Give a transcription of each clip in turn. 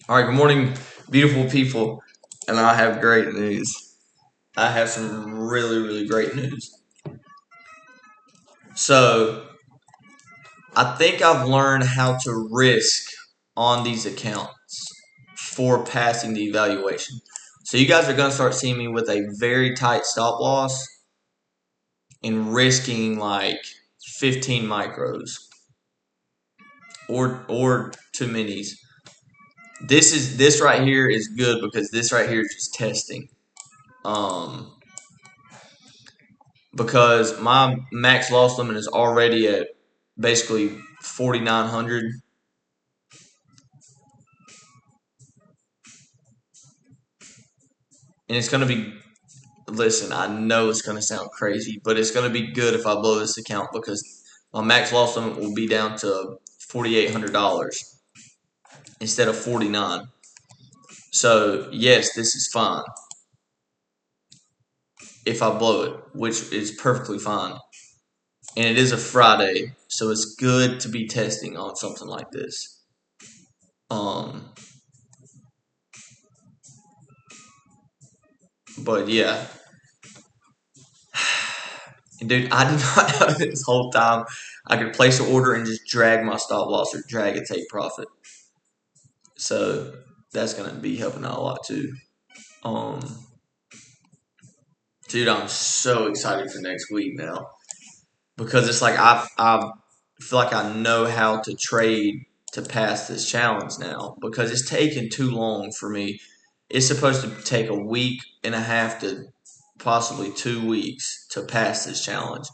All right, good morning, beautiful people. And I have great news. I have some really, really great news. So, I think I've learned how to risk on these accounts for passing the evaluation. So, you guys are going to start seeing me with a very tight stop loss and risking like 15 micros or two minis. This right here is good because this right here is just testing. Um, because my max loss limit is already at basically 4,900, and it's going to be. Listen, I know it's going to sound crazy, but it's going to be good if I blow this account because my max loss limit will be down to $4,800 instead of 49. So yes, this is fine if I blow it, which is perfectly fine. And it is a Friday, so it's good to be testing on something like this. But yeah, and dude, I did not know this whole time I could place an order and just drag my stop loss or drag a take profit. So that's gonna be helping out a lot too. Um, dude, I'm so excited for next week now because it's like I feel like I know how to trade to pass this challenge now because it's taken too long for me. It's supposed to take a week and a half to possibly 2 weeks to pass this challenge.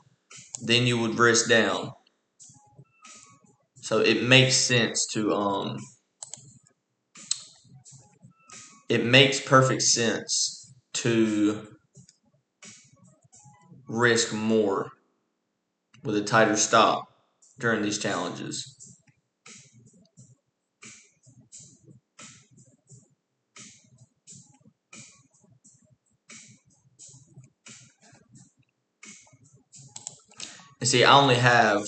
Then you would risk down. So it makes perfect sense to risk more with a tighter stop during these challenges. And see, I only have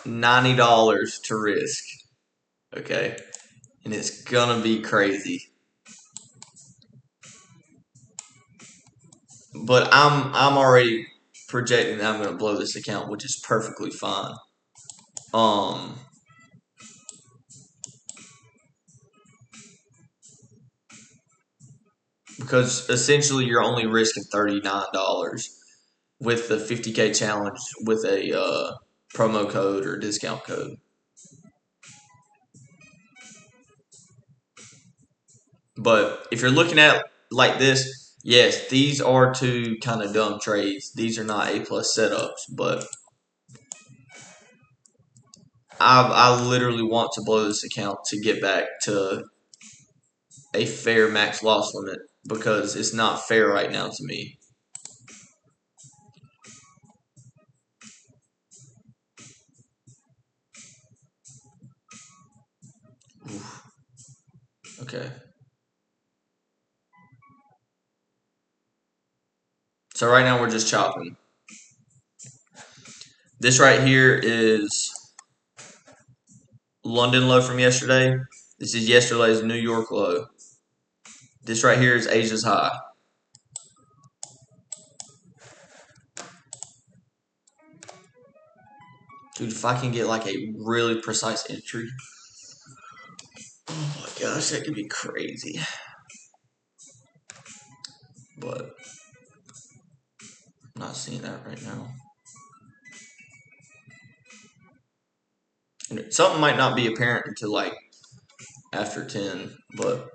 $90 to risk. Okay. And it's gonna be crazy. But I'm already projecting that I'm gonna blow this account, which is perfectly fine. Um because essentially you're only risking $39 with the 50K challenge with a promo code or discount code. But if you're looking at like this, yes, these are two kind of dumb trades. These are not A plus setups, but I literally want to blow this account to get back to a fair max loss limit because it's not fair right now to me. Oof. Okay. So right now we're just chopping. This right here is London low from yesterday. This is yesterday's New York low. This right here is Asia's high. Dude, if I can get like a really precise entry, oh my gosh, that could be crazy. But I'm not seeing that right now. And something might not be apparent until like after 10, but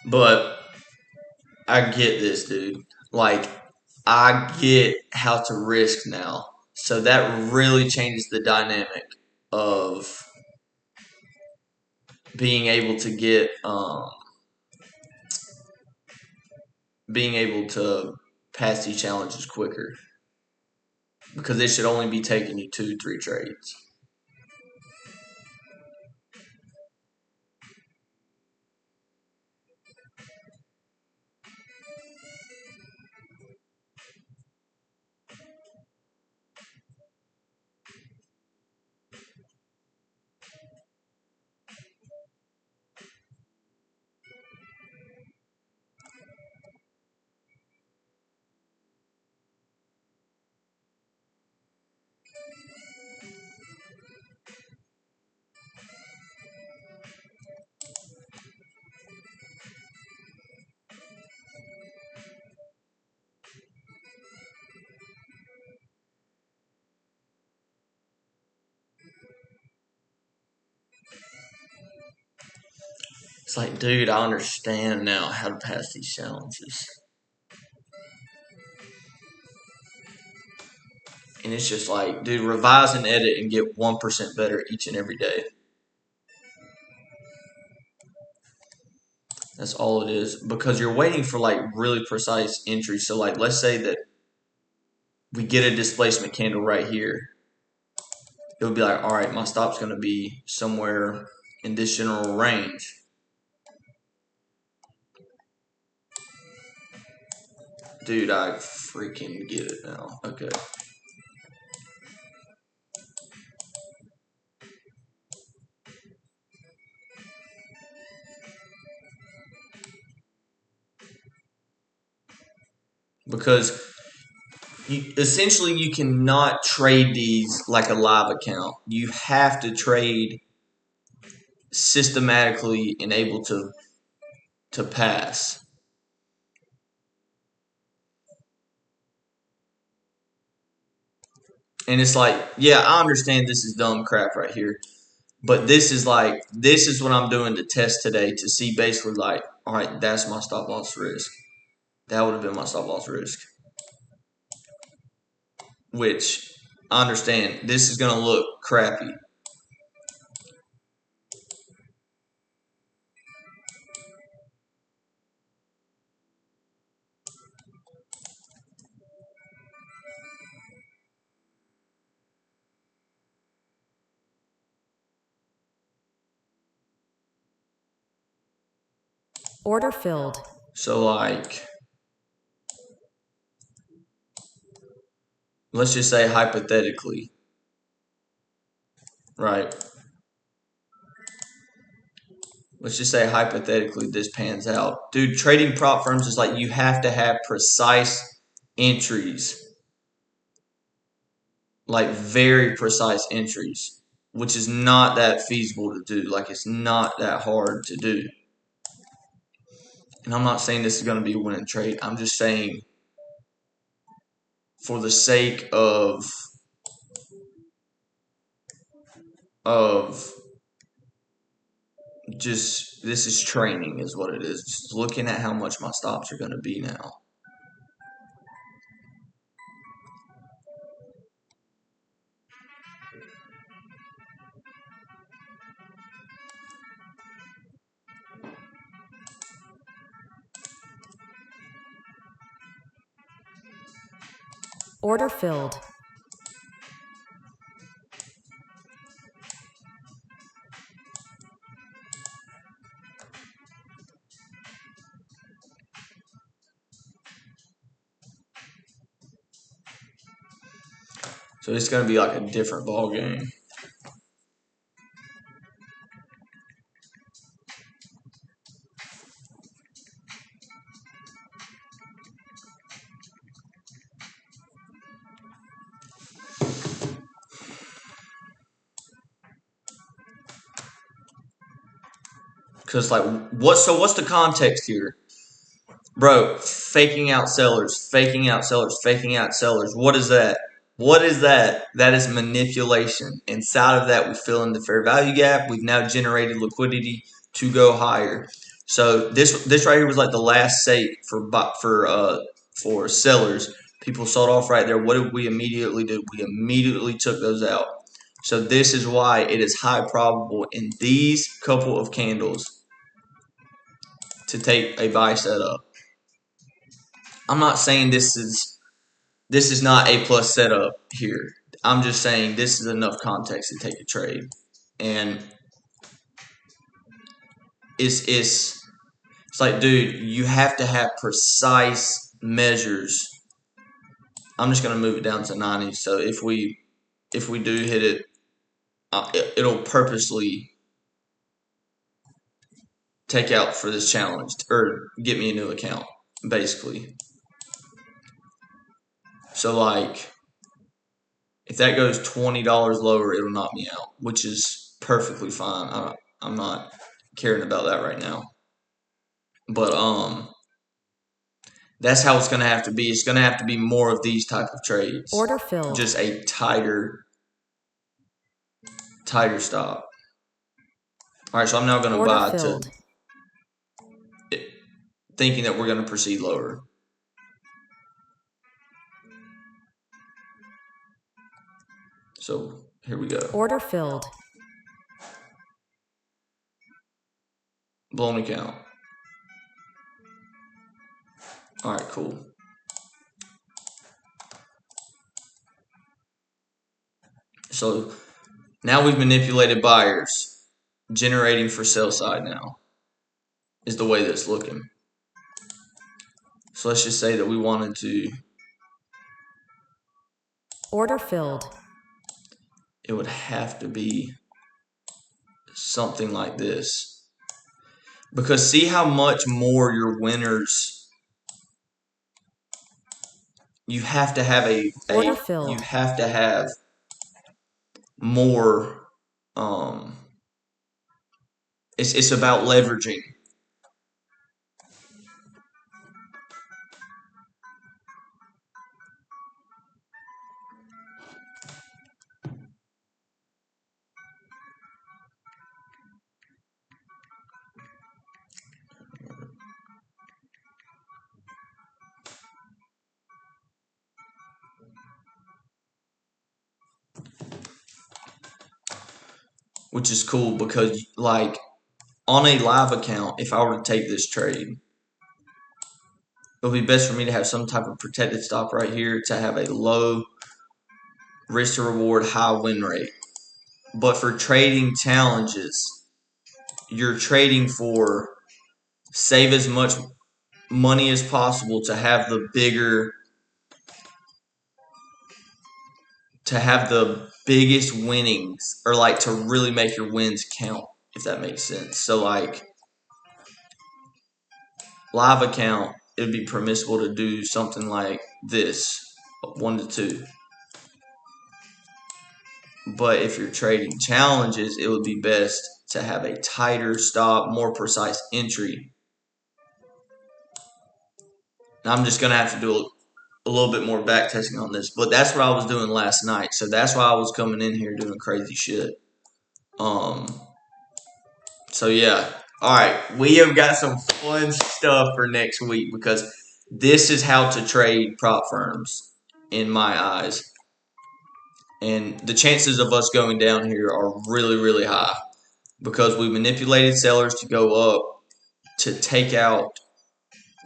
but I get this, dude. Like I get how to risk now. So that really changes the dynamic of being able to get being able to pass these challenges quicker, because it should only be taking you 2-3 trades. It's like, dude, I understand now how to pass these challenges. And it's just like, dude, revise and edit and get 1% better each and every day. That's all it is. Because you're waiting for like really precise entries. So like, let's say that we get a displacement candle right here. It would be like, all right, my stop's going to be somewhere in this general range. Dude, I freaking get it now. Okay. Because essentially you cannot trade these like a live account. You have to trade systematically and able to pass. And it's like, yeah, I understand this is dumb crap right here. But this is what I'm doing to test today to see basically like, all right, that's my stop loss risk. That would have been my stop loss risk. Which I understand this is going to look crappy. Order filled. So like, let's just say hypothetically, right? Let's just say hypothetically this pans out. Dude, trading prop firms is like you have to have precise entries. Like very precise entries, which is not that feasible to do. Like it's not that hard to do. And I'm not saying this is going to be a winning trade. I'm just saying for the sake of just this is training is what it is. Just looking at how much my stops are going to be now. Order filled. So it's going to be like a different ball game. Because like, what's the context here? Bro, faking out sellers, faking out sellers, faking out sellers. What is that? What is that? That is manipulation. Inside of that, we fill in the fair value gap. We've now generated liquidity to go higher. So this right here was like the last sate for sellers. People sold off right there. What did we immediately do? We immediately took those out. So this is why it is high probable in these couple of candles to take a buy setup. I'm not saying this is not a plus setup here. I'm just saying this is enough context to take a trade. And it's like, dude, you have to have precise measures. I'm just gonna move it down to 90. So if we do hit it, it'll purposely take out for this challenge or get me a new account, basically. So like, if that goes $20 lower, it'll knock me out, which is perfectly fine. I'm not caring about that right now. But that's how it's gonna have to be. It's gonna have to be more of these type of trades. Order filled. Just a tighter stop. All right, so I'm now gonna buy filled. thinking that we're gonna proceed lower. So here we go. Order filled. Blown account. All right, cool. So now we've manipulated buyers, generating for sell side now is the way that's looking. So let's just say that we wanted to. Order filled. It would have to be something like this. Because see how much more your winners. You have to have Order filled. You have to have more. It's about leveraging. Which is cool because, like, on a live account, if I were to take this trade, it would be best for me to have some type of protected stop right here to have a low risk to reward, high win rate. But for trading challenges, you're trading for save as much money as possible to have the biggest winnings, or like to really make your wins count, if that makes sense. So like live account, it would be permissible to do something like this, 1 to 2. But if you're trading challenges, it would be best to have a tighter stop, more precise entry. Now I'm just gonna have to do a little bit more back testing on this, but that's what I was doing last night. So that's why I was coming in here doing crazy shit. So yeah. Alright, we have got some fun stuff for next week because this is how to trade prop firms in my eyes. And the chances of us going down here are really, really high because we manipulated sellers to go up to take out,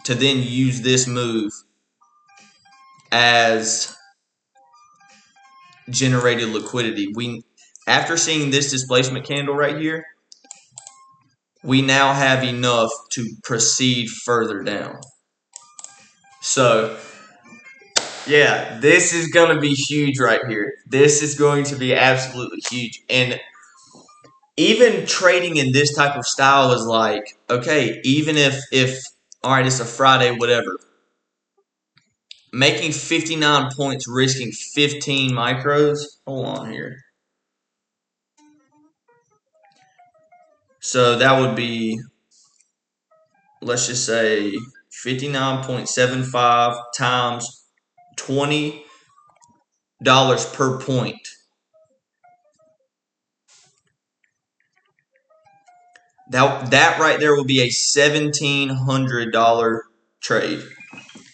to then use this move as generated liquidity. After seeing this displacement candle right here, we now have enough to proceed further down. So, yeah, this is going to be huge right here. This is going to be absolutely huge. And even trading in this type of style is like, okay, even if all right, it's a Friday, whatever. Making 59 points, risking 15 micros. Hold on here. So that would be, let's just say, 59.75 times $20 per point. That right there will be a $1,700 trade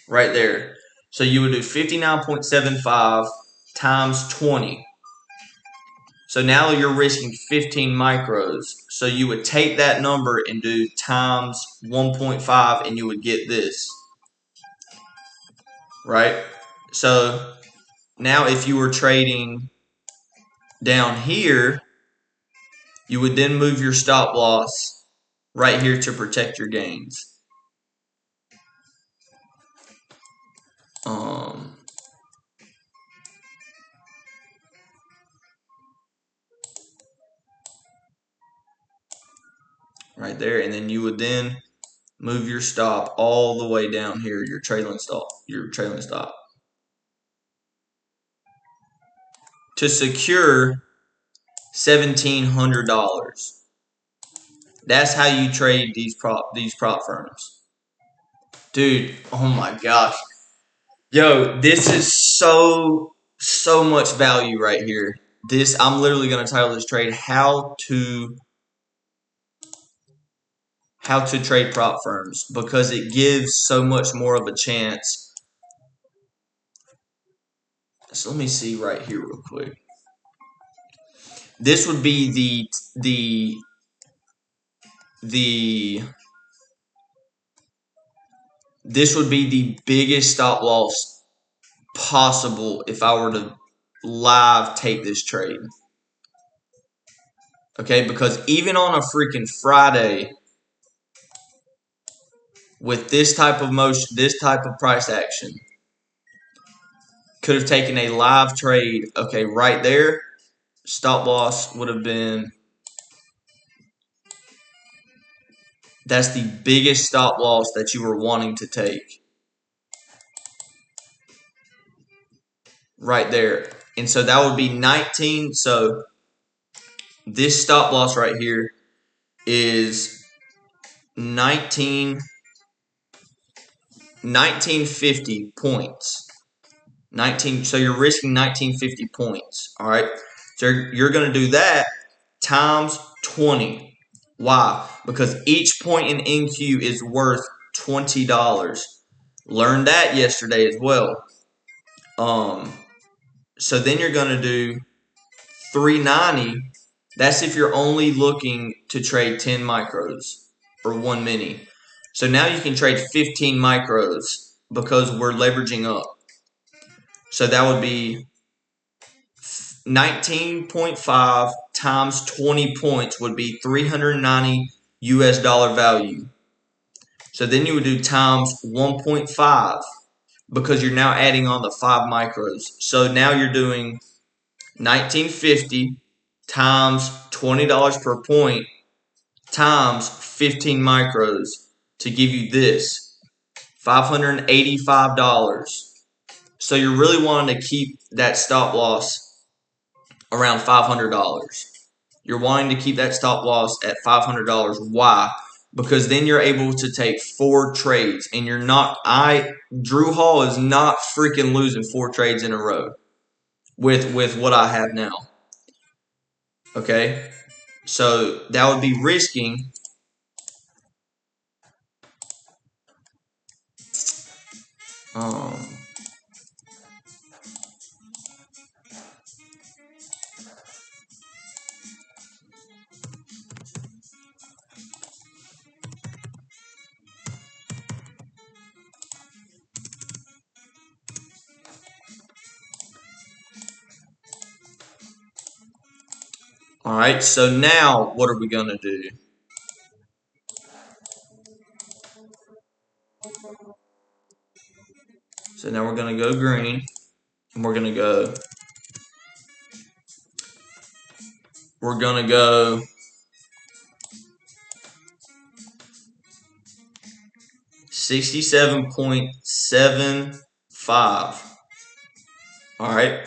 right there. So you would do 59.75 times 20. So now you're risking 15 micros. So you would take that number and do times 1.5 and you would get this. Right? So now if you were trading down here, you would then move your stop loss right here to protect your gains. Right there, and then you would then move your stop all the way down here, your trailing stop, to secure $1,700. That's how you trade these prop firms, dude. Oh my gosh, yo, this is so much value right here. I'm literally gonna title this trade how to trade prop firms, because it gives so much more of a chance. So let me see right here real quick. This would be this would be the biggest stop loss possible if I were to live take this trade. Okay, because even on a freaking Friday with this type of motion, this type of price action, could have taken a live trade. Okay, right there, stop loss would have been, that's the biggest stop loss that you were wanting to take. Right there. And so that would be 19. So this stop loss right here is 1950 points. So you're risking 1950 points. All right. So you're going to do that times 20. Why? Because each point in NQ is worth $20. Learned that yesterday as well. So then you're going to do 390. That's if you're only looking to trade 10 micros or 1 mini. So now you can trade 15 micros because we're leveraging up. So that would be 19.5 times 20 points would be $390 US value. So then you would do times 1.5 because you're now adding on the 5 micros. So now you're doing 1950 times $20 per point times 15 micros to give you this $585. So you're really wanting to keep that stop loss around $500. You're wanting to keep that stop loss at $500. Why? Because then you're able to take 4 trades, and you're not. Drew Hall is not freaking losing 4 trades in a row with what I have now. Okay, so that would be risking all right, so now what are we going to do? So now we're going to go green, and we're going to go 67.75. All right,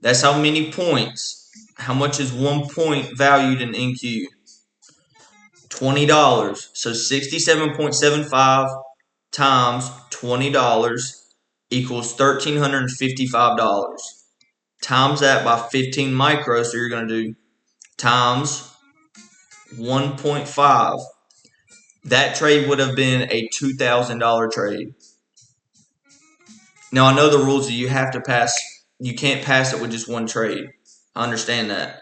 that's how many points. How much is 1 point valued in NQ? $20. So 67.75 times $20 equals $1,355. Times that by 15 micros, so you're going to do times 1.5. That trade would have been a $2,000 trade. Now I know the rules that you have to pass. You can't pass it with just one trade. I understand that.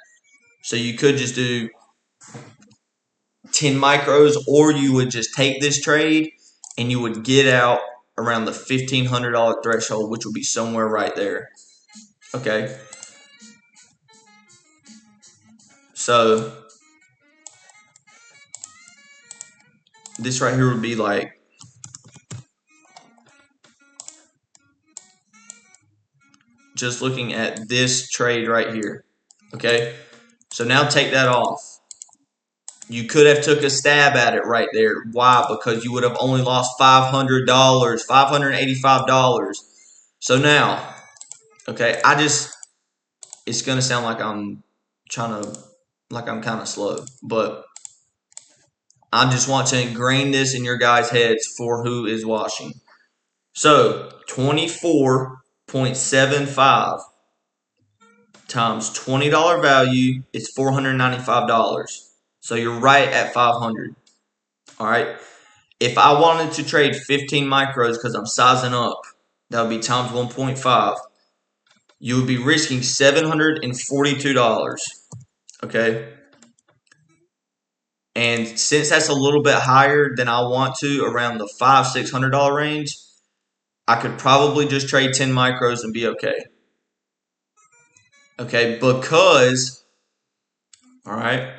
So you could just do 10 micros, or you would just take this trade and you would get out around the $1,500 threshold, which would be somewhere right there. Okay. So this right here would be like just looking at this trade right here. Okay. So now take that off. You could have took a stab at it right there. Why? Because you would have only lost $500, $585. So now, okay, it's going to sound like I'm kind of slow, but I just want to ingrain this in your guys' heads for who is watching. So 24.75 times $20 value is $495. So you're right at 500. All right. If I wanted to trade 15 micros because I'm sizing up, that would be times 1.5. You would be risking $742. Okay. And since that's a little bit higher than I want to, around the $500-$600 range, I could probably just trade 10 micros and be okay. Okay, because, all right,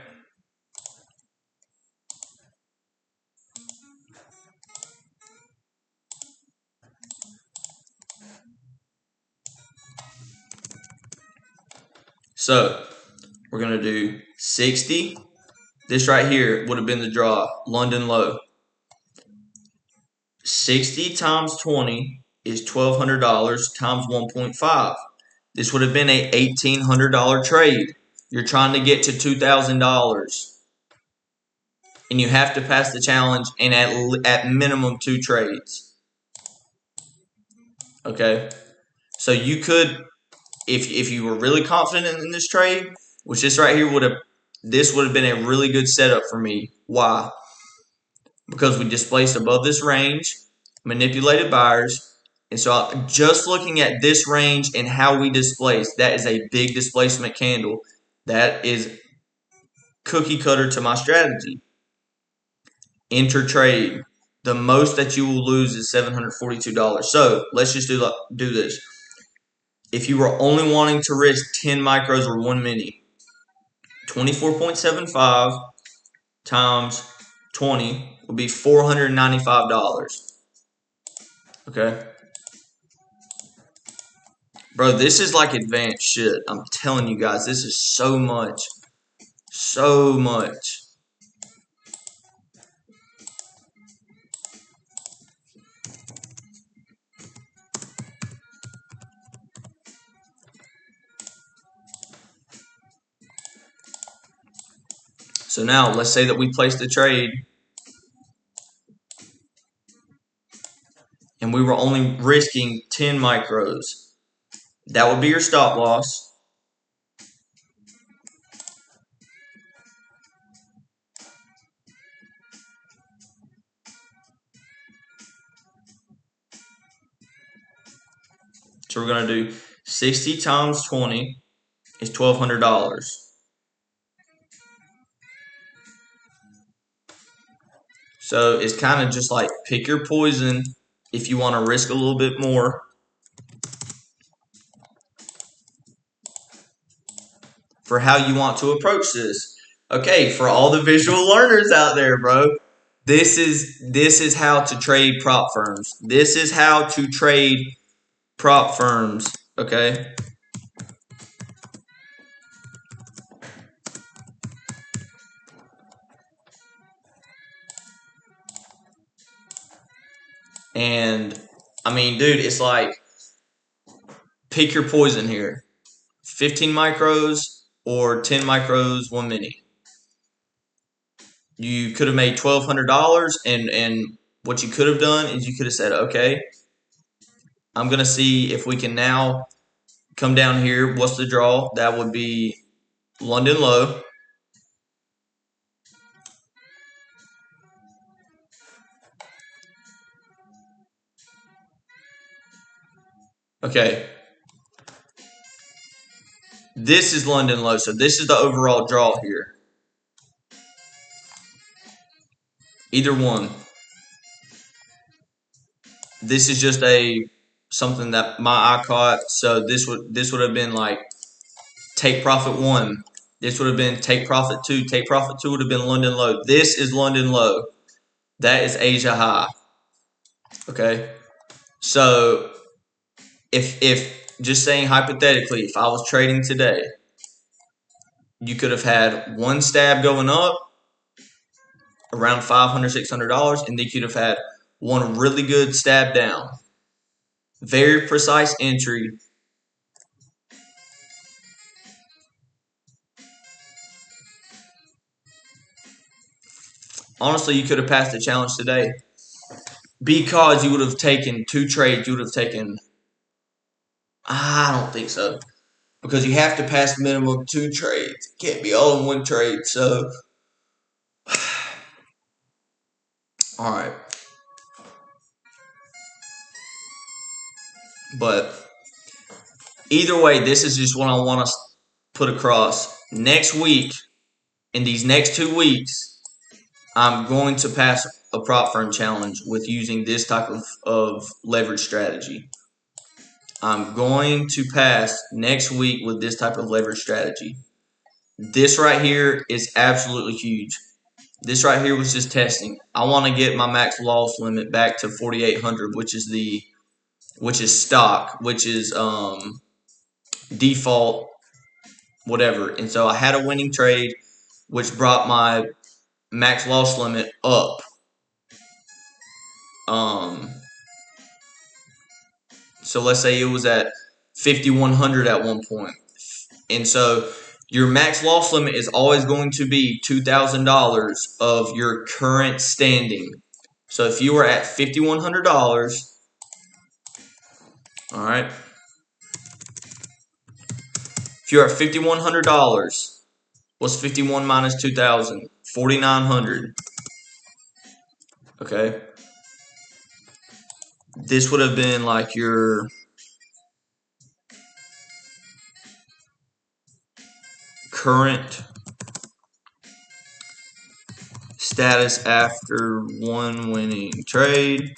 so we're going to do 60. This right here would have been the draw, London low. 60 times 20 is $1,200 times 1.5. This would have been a $1,800 trade. You're trying to get to $2,000. And you have to pass the challenge in at minimum 2 trades. Okay? So you could, if you were really confident in this trade, which this right here would have been a really good setup for me. Why? Because we displaced above this range, manipulated buyers, and so just looking at this range and how we displaced, that is a big displacement candle. That is cookie cutter to my strategy. Enter trade. The most that you will lose is $742. So let's just do this. If you were only wanting to risk 10 micros or 1 mini, 24.75 times 20 would be $495. Okay? Bro, this is like advanced shit. I'm telling you guys, this is so much. So much. So now, let's say that we placed a trade and we were only risking 10 micros. That would be your stop loss. So we're going to do 60 times 20 is $1,200. So it's kind of just like pick your poison if you want to risk a little bit more. For how you want to approach this. Okay, for all the visual learners out there, bro, this is how to trade prop firms. This is how to trade prop firms, okay? And I mean, dude, it's like pick your poison here. 15 micros or 10 micros, 1 mini. You could have made $1,200, and what you could have done is you could have said, okay, I'm going to see if we can now come down here. What's the draw? That would be London low. Okay. This is London low. So this is the overall draw here. Either one. This is just something that my eye caught. So this would have been like take profit 1. This would have been take profit 2. Take profit 2 would have been London low. This is London low. That is Asia high. Okay. So if just saying hypothetically, if I was trading today, you could have had one stab going up around $500, $600, and then you could have had one really good stab down. Very precise entry. Honestly, you could have passed the challenge today because you would have taken 2 trades. You would have taken, I don't think so, because you have to pass minimum 2 trades. It can't be all in one trade. So, all right. But either way, this is just what I want to put across. Next week, in these next 2 weeks, I'm going to pass a prop firm challenge with using this type of leverage strategy. I'm going to pass next week with this type of leverage strategy. This right here is absolutely huge. This right here was just testing. I want to get my max loss limit back to 4,800, which is stock, which is default, whatever. And so I had a winning trade, which brought my max loss limit up. So let's say it was at 5,100 at one point. And so your max loss limit is always going to be $2,000 of your current standing. So if you were at $5,100, all right, if you're at $5,100, what's 51 minus 2,000? 4,900. Okay. This would have been like your current status after one winning trade.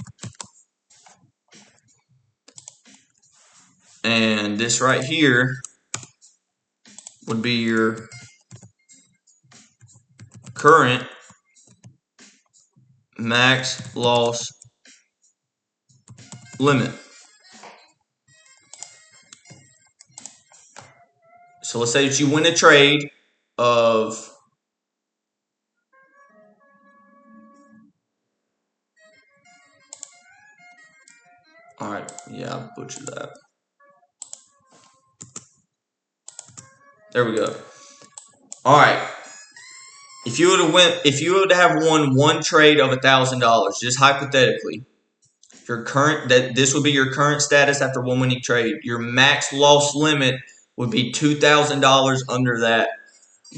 And this right here would be your current max loss limit. So let's say that you win a trade of all right, yeah, I butchered that. There we go. All right. If you would have won one trade of $1,000, just hypothetically, this would be your current status after one winning trade. Your max loss limit would be $2,000 under that.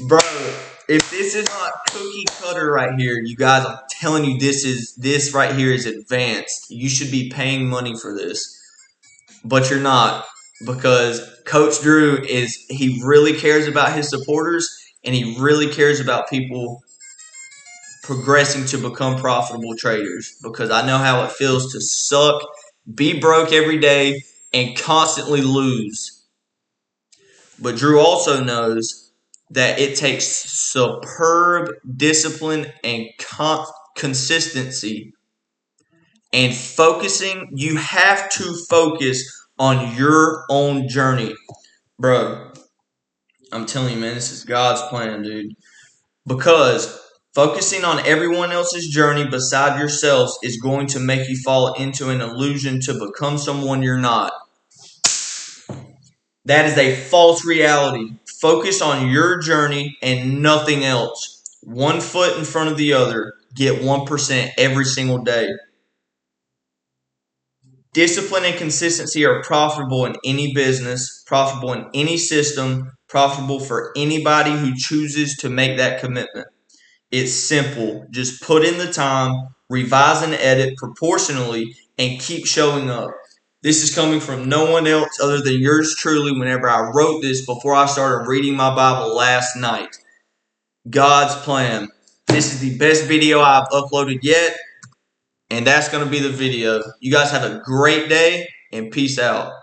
Bro, if this is not cookie cutter right here, you guys, I'm telling you, this right here is advanced. You should be paying money for this. But you're not, because Coach Drew he really cares about his supporters, and he really cares about people progressing to become profitable traders, because I know how it feels to suck, be broke every day, and constantly lose. But Drew also knows that it takes superb discipline and consistency and focusing. You have to focus on your own journey. Bro, I'm telling you, man, this is God's plan, dude. Because focusing on everyone else's journey beside yourselves is going to make you fall into an illusion to become someone you're not. That is a false reality. Focus on your journey and nothing else. 1 foot in front of the other. Get 1% every single day. Discipline and consistency are profitable in any business, profitable in any system, profitable for anybody who chooses to make that commitment. It's simple. Just put in the time, revise and edit proportionally, and keep showing up. This is coming from no one else other than yours truly whenever I wrote this before I started reading my Bible last night. God's plan. This is the best video I've uploaded yet, and that's going to be the video. You guys have a great day, and peace out.